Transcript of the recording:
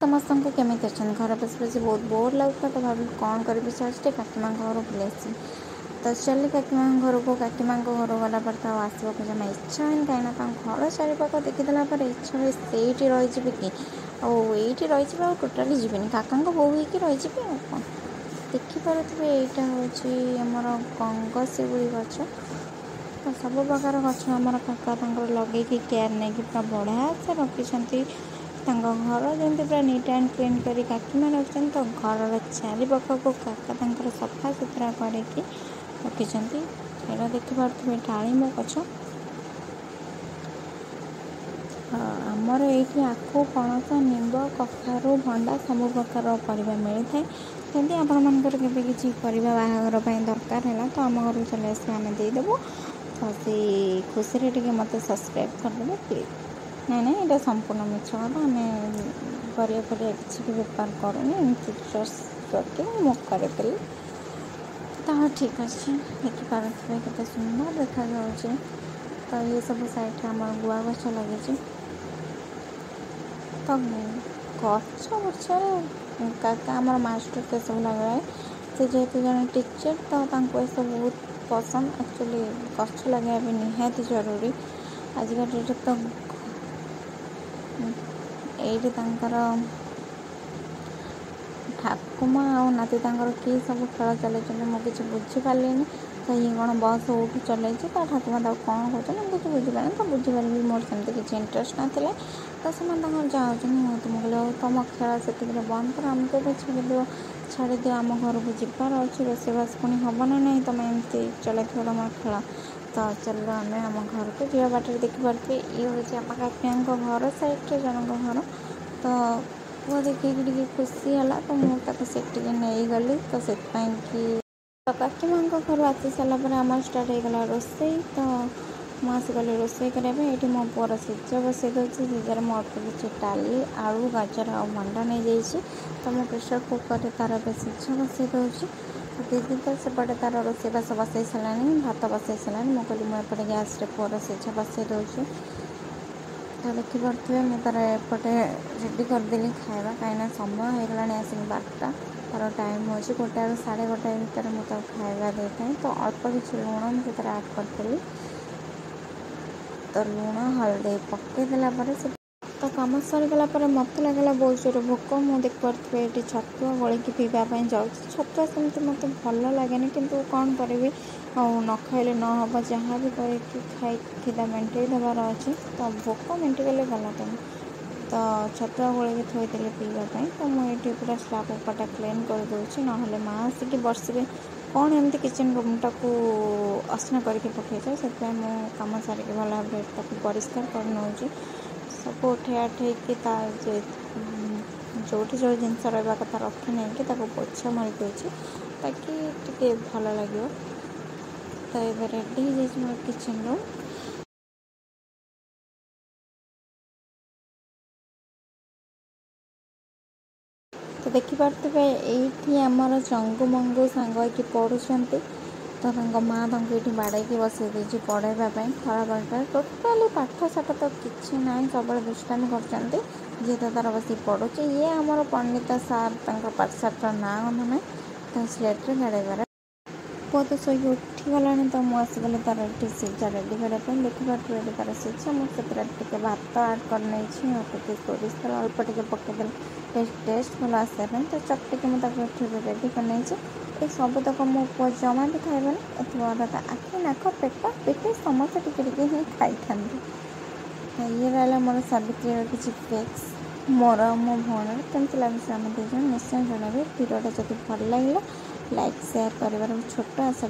समस्त केमी अच्छा घर बस बस बहुत बोर लगता तो भाव कौन करी सर्च काकीमा घर बुले तो चलिए काकीमा घर को काकीमा घर गला पर तो आसवाक जमा इच्छा है कहीं घर चारिपाख देखीदेला इच्छा हुए से रही कि आईटी रही टोटाली जीवन काका बोऊ होगी रही कौन देखिपे यहाँ हूँ आमर गंगशिबुड़ी गच तो सब प्रकार गच आमर काका लगे केयर नहीं पूरा बढ़िया से रखी घर जमी पूरा नीट एंड क्लीन कर काकीमा रखते तो घर चारिपाख को काका सफा सुतरा करके रखिंट यहाँ देखिपे डालिम गछ आमर ये आखु पणस निम्ब कखारू भंडा सब प्रकार परिबा मिलता है जदि आपंकर किसी परिबा बाहागर दरकार है तो आम घर चले आस आम देदेबू तो से खुशी टे मत सब्सक्राइब करदे प्लीज ना यहाँ संपूर्ण मिछ कथा आम पर किसी भी बेपार करूँ करके मुझे तो ठीक अच्छे देखिपे के सुंदर देखा जाऊँ तो ये सब साइड आम गुआ गछ लगे तो गछ गछ काका आम मास्टर के सब लगाए से जेहेतु जन टीचर तो सब बहुत पसंद एक्चुअली गछ लगे भी निहाती जरूरी आजिका डेट तो ये ठाकुमा आ नाती किए सब खेल चल मुझे बुझीपारे तो ये कौन बस उठी चल ठाकुमा कौन कहते मुझे बुझीपारे तो बुझीपारे मोर सेमती किसी इंटरेस्ट ना तो से जाऊँ मुझे तुम कहले तुम खेल से बंद कर आमको छाड़ी दियो आम घर को जीवार अच्छे रोषेबास पुणी हम ना नहीं तुम एमती चल तुम खेल तो चलो आम आम घर को जीवा बाटर देखिपे ये हूँ आम काकिया घर साइड जनक घर तो पुआ देखिए खुशी है तो मुझे नहीं गली तो से तो काकीमा घर आसी सारापर आम स्टार्ट होगा रोसे तो मुझे गली रोसे करने ये मो पुअर सिज बसई दूसरी सिजार मो अल्प किसी डाली आलू गाजर आ भंडा नहीं जाइए तो मो प्रेसर कुकर तार सिज बसई दूसरी दीदी तो सेपटे तार रोसेबास बसई सारा भात बसई सारा मुझे मुझे गैस पुअर सिज बसई दूसरी तो देखिपे मुझे तार एपटे रेडी करदेली खावा कहीं समय होगा आसिक 12टा तार टाइम हो 1टा 1:30 भितर मुझे खावा दे था तो अल्प किसी लुण मुझे आड करी तो लुण हल्दी पकईदेला तो कम सरीगला मत लगला बहुत जोर भोक मुझे देखिपे ये छतुआ गोलिकी पीवाई जाऊँ छतुआ सेमती मत भल लगे कि कौन करी न खाइले न हम जहाँ भी खाई मेन्टेन देवार अच्छे तो भोक मेन्टिगले गला तुम तो छतुआ गोलिकी थोदेली पीवाई तो मुझे पूरा स्लाब उपरटा क्लीन करदे ना माँ आसिक बर्षे कौन एमती किचन रूमटा को असना करके पकई से कम सारिक भल भाव परिष्कार कर नौ सब उठे जो जिनस रहा कथा रखी नहीं पोछा मारी दूसरी ताकि टे भल लगे तो ये रेडी हो मोर किचन रूम तो देखिपे ये आमर चंगु मंगु सांग कि पढ़ुंट तो माँ ये बाड़े बसई दी पढ़ाइवाई खराब टोटाली पाठ साठ तो किसी ना सब दुष्टामी कर तो तार बस पढ़ुचे ये आमर पंडिता सार पाठशाठर ना गंध ना तो स्लेट्रे गाड़ेबार पुआ तो शोक उठीगला तो मुझे आसगली तार सिजा रेडी करने देखिपे ये तार सिजा मुझे भात आड कर सोरिष तेल अल्प टे पकईदे टेस्ट भल आसा तो चकटिके मुझे रेडी कर ये सब तक मो पुआ जमा भी खाइबन एत आखि नाक पेट पेटे समस्त टिके ही खाई था ये रहा मोर सावित्री किसी फेक्स मोर मो भौण केमती लगे आम 2 जन निश्चय जनइबे वीडियोटा जब भल लगे लाइक शेयर कर छोट आशा।